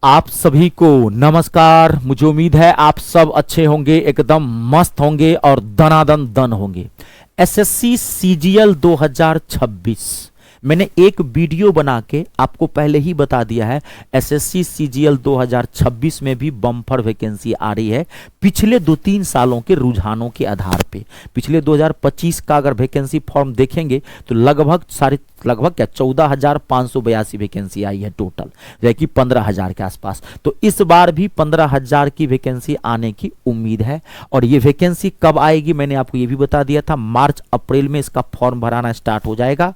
आप सभी को नमस्कार। मुझे उम्मीद है आप सब अच्छे होंगे, एकदम मस्त होंगे और दनादन दन होंगे। एसएससी सीजीएल 2026 मैंने एक वीडियो बना के आपको पहले ही बता दिया है। एसएससी सीजीएल 2026 में भी बम्पर वैकेंसी आ रही है पिछले 2-3 सालों के रुझानों के आधार पे। पिछले 2025 का अगर वैकेंसी फॉर्म देखेंगे तो लगभग 14,582 वैकेंसी आई है टोटल, जो कि 15,000 के आसपास। तो इस बार भी 15,000 की वैकेंसी आने की उम्मीद है। और ये वैकेंसी कब आएगी मैंने आपको ये भी बता दिया था। मार्च अप्रैल में इसका फॉर्म भराना स्टार्ट हो जाएगा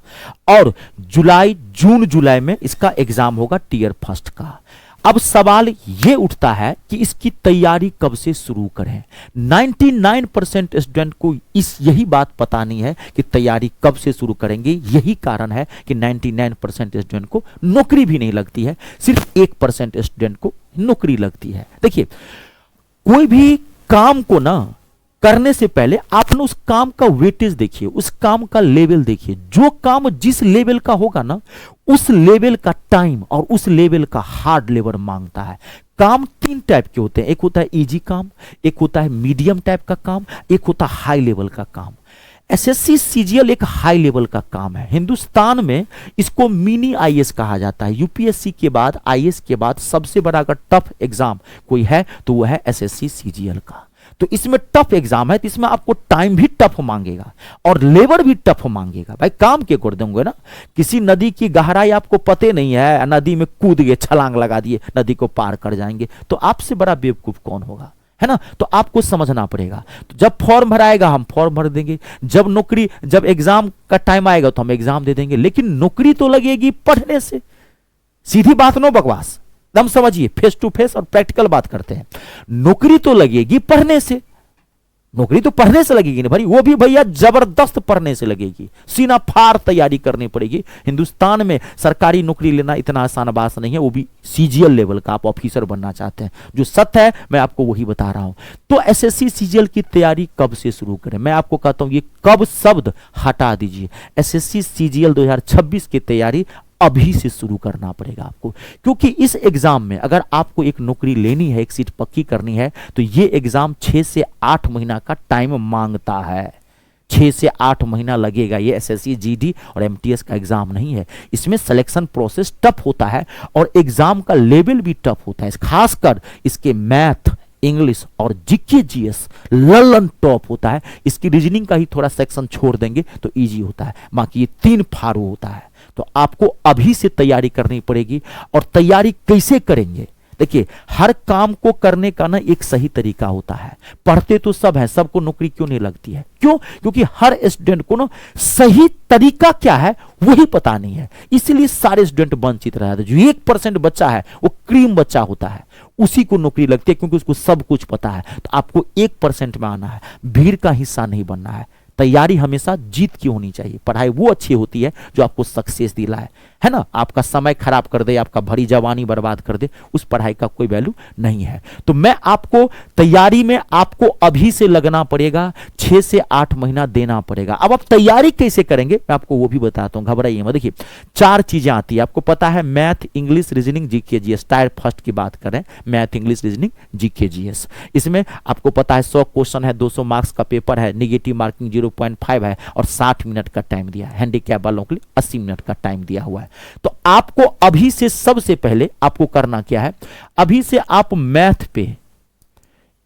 और जून जुलाई में इसका एग्जाम होगा टीयर फर्स्ट का। अब सवाल ये उठता है कि इसकी तैयारी कब से शुरू करें। 99% स्टूडेंट को यही बात पता नहीं है कि तैयारी कब से शुरू करेंगे। यही कारण है कि 99% स्टूडेंट को नौकरी भी नहीं लगती है, सिर्फ 1% स्टूडेंट को नौकरी लगती है। देखिए, कोई भी काम को ना करने से पहले आपने उस काम का वेटेज देखिए, उस काम का लेवल देखिए। जो काम जिस लेवल का होगा ना, उस लेवल का टाइम और उस लेवल का हार्ड लेबर मांगता है। काम 3 टाइप के होते हैं, एक होता है इजी काम, एक होता है मीडियम टाइप का काम, एक होता है हाई लेवल का काम। एसएससी सीजीएल एक हाई लेवल का काम है। हिंदुस्तान में इसको मिनी आईएएस कहा जाता है। यूपीएससी के बाद, आईएएस के बाद सबसे बड़ा अगर टफ एग्जाम कोई है तो वह है एसएससी सीजीएल का। तो इसमें टफ एग्जाम है, तो इसमें आपको टाइम भी टफ मांगेगा और लेबर भी टफ मांगेगा। भाई काम के कर देंगे ना, किसी नदी की गहराई आपको पते नहीं है, नदी में कूद गए, छलांग लगा दिए, नदी को पार कर जाएंगे, तो आपसे बड़ा बेवकूफ कौन होगा, है ना। तो आपको समझना पड़ेगा। तो जब फॉर्म भराएगा हम फॉर्म भर देंगे, जब एग्जाम का टाइम आएगा तो हम एग्जाम दे देंगे। लेकिन नौकरी तो लगेगी पढ़ने से। सीधी बात, नो बकवास, एकदम समझिए, फेस टू फेस और प्रैक्टिकल बात करते हैं। नौकरी तो लगेगी पढ़ने से। नौकरी तो पढ़ने से लगेगी ना भाई, वो भी भैया जबरदस्त पढ़ने से लगेगी। सीना फाड़ तैयारी करनी पड़ेगी। हिंदुस्तान में सरकारी नौकरी लेना इतना आसान बात नहीं है, वो भी सीजीएल लेवल का। आप ऑफिसर बनना चाहते हैं, जो सत्य है मैं आपको वही बता रहा हूं। तो एसएससी सीजीएल की तैयारी कब से शुरू करें? मैं आपको कहता हूं ये कब शब्द हटा दीजिए। एसएससी सीजीएल 2026 की तैयारी अभी से शुरू करना पड़ेगा आपको, क्योंकि इस एग्जाम में अगर आपको एक नौकरी लेनी है, एक सीट पक्की करनी है, तो ये एग्जाम 6 से 8 महीना का टाइम मांगता है। 6 से 8 महीना लगेगा। ये एसएससी जीडी और एमटीएस का एग्जाम नहीं है। इसमें सिलेक्शन प्रोसेस टफ होता है और एग्जाम का लेवल भी टफ होता है। खासकर इसके मैथ, इंग्लिश और जीके जीएस ललन टॉप होता है। इसकी रीजनिंग का ही थोड़ा सेक्शन छोड़ देंगे तो इजी होता है, बाकी ये 3 फारू होता है। तो आपको अभी से तैयारी करनी पड़ेगी। और तैयारी कैसे करेंगे? देखिए, हर काम को करने का ना एक सही तरीका होता है। पढ़ते तो सब है, सबको नौकरी क्यों नहीं लगती है? क्यों? क्योंकि हर स्टूडेंट को ना सही तरीका क्या है वही पता नहीं है, इसलिए सारे स्टूडेंट वंचित रह जाते हैं। जो 1% बच्चा है वो क्रीम बच्चा होता है, उसी को नौकरी लगती है, क्योंकि उसको सब कुछ पता है। तो आपको 1% में आना है, भीड़ का हिस्सा नहीं बनना है। तैयारी हमेशा जीत की होनी चाहिए। पढ़ाई वो अच्छी होती है जो आपको सक्सेस दिलाए, है ना। आपका समय खराब कर दे, आपका भरी जवानी बर्बाद कर दे, उस पढ़ाई का कोई वैल्यू नहीं है। तो मैं आपको तैयारी में आपको अभी से लगना पड़ेगा, 6 से 8 महीना देना पड़ेगा। अब आप तैयारी कैसे करेंगे मैं आपको वो भी बताता हूं, घबराइए मत। देखिए, 4 चीजें आती है, आपको पता है, math, English, reasoning, GK GS. Tyre first की बात करें, math, English, reasoning, GK GS. इसमें आपको पता है 100 क्वेश्चन है, 200 मार्क्स का पेपर है, निगेटिव मार्किंग 0.5 है और 60 मिनट का टाइम दिया है। हैंडीकैप वालों के लिए 80 मिनट का टाइम दिया हुआ है। तो आपको अभी से सबसे पहले आपको करना क्या है? अभी से आप मैथ पे,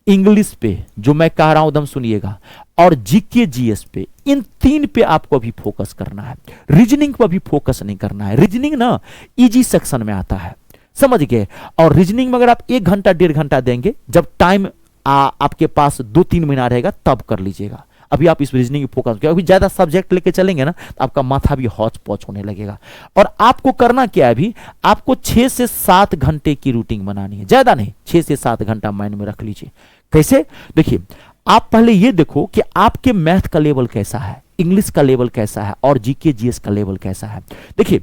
इंग्लिश पे, जो मैं कह रहा हूं एकदम सुनिएगा, और जीके जीएस पे, इन 3 पे आपको अभी फोकस करना है। रीजनिंग पर भी फोकस नहीं करना है। रीजनिंग ना इजी सेक्शन में आता है, समझ गए। और रीजनिंग में अगर आप 1 घंटा 1.5 घंटा देंगे, जब टाइम आपके पास 2-3 महीना रहेगा तब कर लीजिएगा। अभी आप इस रीजनिंग पे फोकस, क्योंकि ज्यादा सब्जेक्ट लेके चलेंगे ना तो आपका माथा भी हौच पौच होने लगेगा। और आपको करना क्या है? अभी आपको 6 से 7 घंटे की रूटीन बनानी है, ज्यादा नहीं, 6 से 7 घंटा माइंड में रख लीजिए। कैसे? देखिए, आप पहले ये देखो कि आपके मैथ का लेवल कैसा है, इंग्लिश का लेवल कैसा है और जीके जीएस का लेवल कैसा है। देखिए,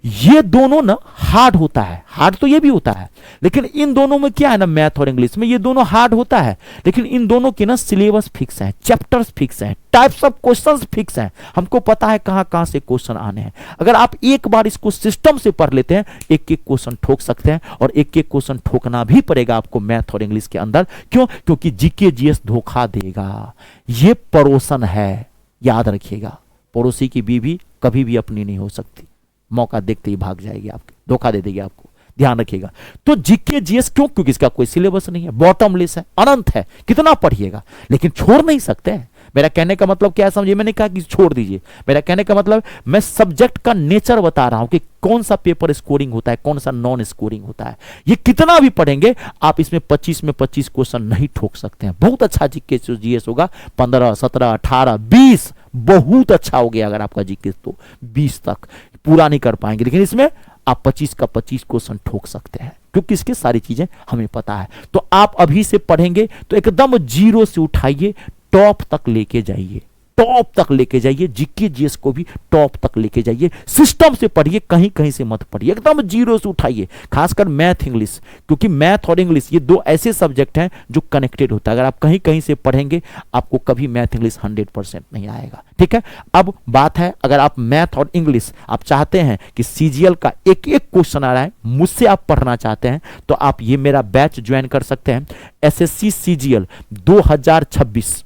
ये दोनों ना हार्ड होता है, हार्ड तो ये भी होता है, लेकिन इन दोनों में क्या है ना, मैथ और इंग्लिश में ये दोनों हार्ड होता है, लेकिन इन दोनों के ना सिलेबस फिक्स है, चैप्टर्स फिक्स है, टाइप्स ऑफ क्वेश्चंस फिक्स हैं, हमको पता है कहां कहां से क्वेश्चन आने हैं। अगर आप एक बार इसको सिस्टम से पढ़ लेते हैं, एक एक क्वेश्चन ठोक सकते हैं, और एक एक क्वेश्चन ठोकना भी पड़ेगा आपको मैथ और इंग्लिश के अंदर। क्यों? क्योंकि जीके जीएस धोखा देगा, ये पड़ोसन है, याद रखिएगा। पड़ोसी की बीवी कभी भी अपनी नहीं हो सकती, मौका देखते ही भाग जाएगी, आपके धोखा दे देगी आपको, ध्यान रखिएगा। तो जीके जीएस क्यों? क्योंकि इसका कोई सिलेबस नहीं है, बॉटमलेस है, अनंत है, कितना पढ़िएगा, लेकिन छोड़ नहीं सकते हैं। मेरा कहने का मतलब क्या है समझिए, मैंने कहा कि छोड़ दीजिए, मेरा कहने का मतलब मैं सब्जेक्ट का नेचर बता रहा हूं कि कौन सा पेपर स्कोरिंग होता है, कौन सा नॉन स्कोरिंग होता है। ये कितना भी पढ़ेंगे आप, इसमें 25 में 25 क्वेश्चन नहीं ठोक सकते हैं। बहुत अच्छा जीके जीएस होगा, 15, 17, 18, 20 बहुत अच्छा हो गया। अगर आपका जीके तो 20 तक पूरा नहीं कर पाएंगे, लेकिन इसमें आप 25 का 25 क्वेश्चन ठोक सकते हैं, क्योंकि इसकी सारी चीजें हमें पता है। तो आप अभी से पढ़ेंगे तो एकदम जीरो से उठाइए, टॉप तक लेके जाइए, टॉप तक लेके जाइए, जीके जीएस को भी टॉप तक लेके जाइए। सिस्टम से पढ़िए, कहीं कहीं से मत पढ़िए, एकदम जीरो से उठाइए, खासकर मैथ इंग्लिश, क्योंकि मैथ और इंग्लिश ये दो ऐसे सब्जेक्ट हैं जो कनेक्टेड होता है। अगर आप कहीं कहीं से पढ़ेंगे, आपको कभी मैथ इंग्लिश 100% नहीं आएगा। ठीक है, अब बात है, अगर आप मैथ और इंग्लिश आप चाहते हैं कि सीजीएल का एक एक क्वेश्चन आ रहा है, मुझसे आप पढ़ना चाहते हैं, तो आप ये मेरा बैच ज्वाइन कर सकते हैं। एसएससी सीजीएल 2026,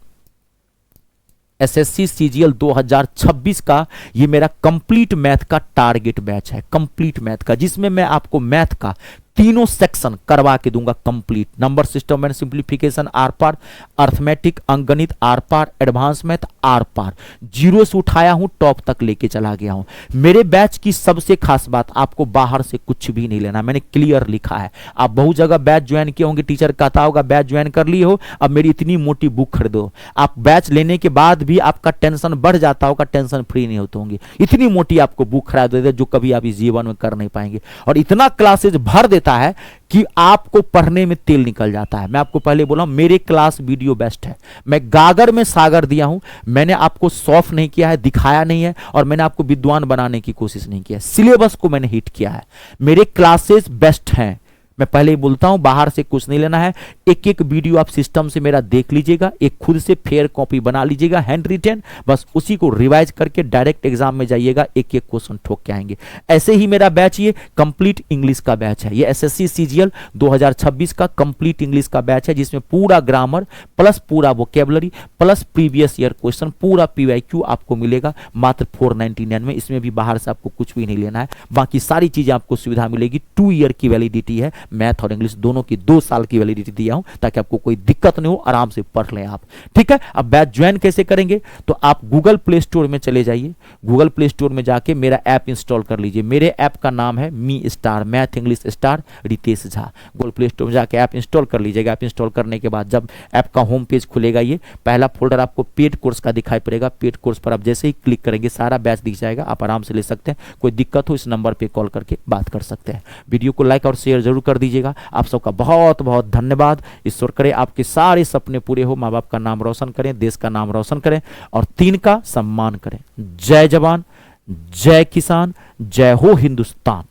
एसएससी सीजीएल 2026 का ये मेरा कंप्लीट मैथ का टारगेट बैच है, कंप्लीट मैथ का, जिसमें मैं आपको मैथ का तीनों सेक्शन करवा के दूंगा complete. Number system and simplification आर पार, अर्थमेटिक अंकगणित आर पार, एडवांस मैथ आर पार, जीरो से उठाया हूं, टॉप तक लेके चला गया हूं। मेरे बैच की सबसे खास बात, आपको बाहर से कुछ भी नहीं लेना, मैंने क्लियर लिखा है। आप बहुत जगह बैच ज्वाइन किए होंगे, टीचर कहता होगा बैच ज्वाइन कर लिए हो, अब मेरी इतनी मोटी बुक खरीदो। आप बैच लेने के बाद भी आपका टेंशन बढ़ जाता होगा, टेंशन फ्री नहीं होते होंगे, इतनी मोटी आपको बुक खरीद देते जो कभी आप इस जीवन में कर नहीं पाएंगे। और इतना क्लासेज भर देता है कि आपको पढ़ने में तेल निकल जाता है। मैं आपको पहले बोला मेरे क्लास वीडियो बेस्ट है, मैं गागर में सागर दिया हूं, मैंने आपको सॉफ्ट नहीं किया है, दिखाया नहीं है, और मैंने आपको विद्वान बनाने की कोशिश नहीं किया है, सिलेबस को मैंने हिट किया है। मेरे क्लासेस बेस्ट हैं, मैं पहले ही बोलता हूं, बाहर से कुछ नहीं लेना है। एक एक वीडियो आप सिस्टम से मेरा देख लीजिएगा, एक खुद से फेयर कॉपी बना लीजिएगा हैंड रिटेन, बस उसी को रिवाइज करके डायरेक्ट एग्जाम में जाइएगा, एक एक क्वेश्चन ठोक के आएंगे। ऐसे ही मेरा बैच ये कंप्लीट इंग्लिश का बैच है, ये एसएससी सीजीएल 2026 का कंप्लीट इंग्लिश का बैच है, जिसमें पूरा ग्रामर प्लस पूरा vocabulary plus previous year question, पूरा पीवाईक्यू आपको मिलेगा मात्र 499 में। इसमें भी बाहर से आपको कुछ भी नहीं लेना है, बाकी सारी चीजें आपको सुविधा मिलेगी। 2 ईयर की वैलिडिटी है, मैथ और इंग्लिश दोनों की 2 साल की वैलिडिटी दिया हूं, ताकि आपको कोई दिक्कत नहीं हो, आराम से पढ़ लें आप। ठीक है, अब बैच ज्वाइन कैसे करेंगे, तो आप गूगल प्ले स्टोर में चले जाइए, गूगल प्ले स्टोर में जाके मेरा ऐप इंस्टॉल कर लीजिए। मेरे ऐप का नाम है me star, math English star Ritesh Jha. Google Play Store में जाके ऐप इंस्टॉल कर लीजिएगा। ऐप इंस्टॉल करने के बाद जब ऐप का होम पेज खुलेगा, ये पहला फोल्डर आपको पेड कोर्स का दिखाई पड़ेगा। पेड कोर्स पर आप जैसे ही क्लिक करेंगे, सारा बैच दिख जाएगा, आप आराम से ले सकते हैं। कोई दिक्कत हो इस नंबर पर कॉल करके बात कर सकते हैं। वीडियो को लाइक और शेयर जरूर कर दीजिएगा। आप सबका बहुत बहुत धन्यवाद। ईश्वर करे आपके सारे सपने पूरे हो, माँ बाप का नाम रोशन करें, देश का नाम रोशन करें और 3 का सम्मान करें। जय जवान, जय किसान, जय हो हिंदुस्तान।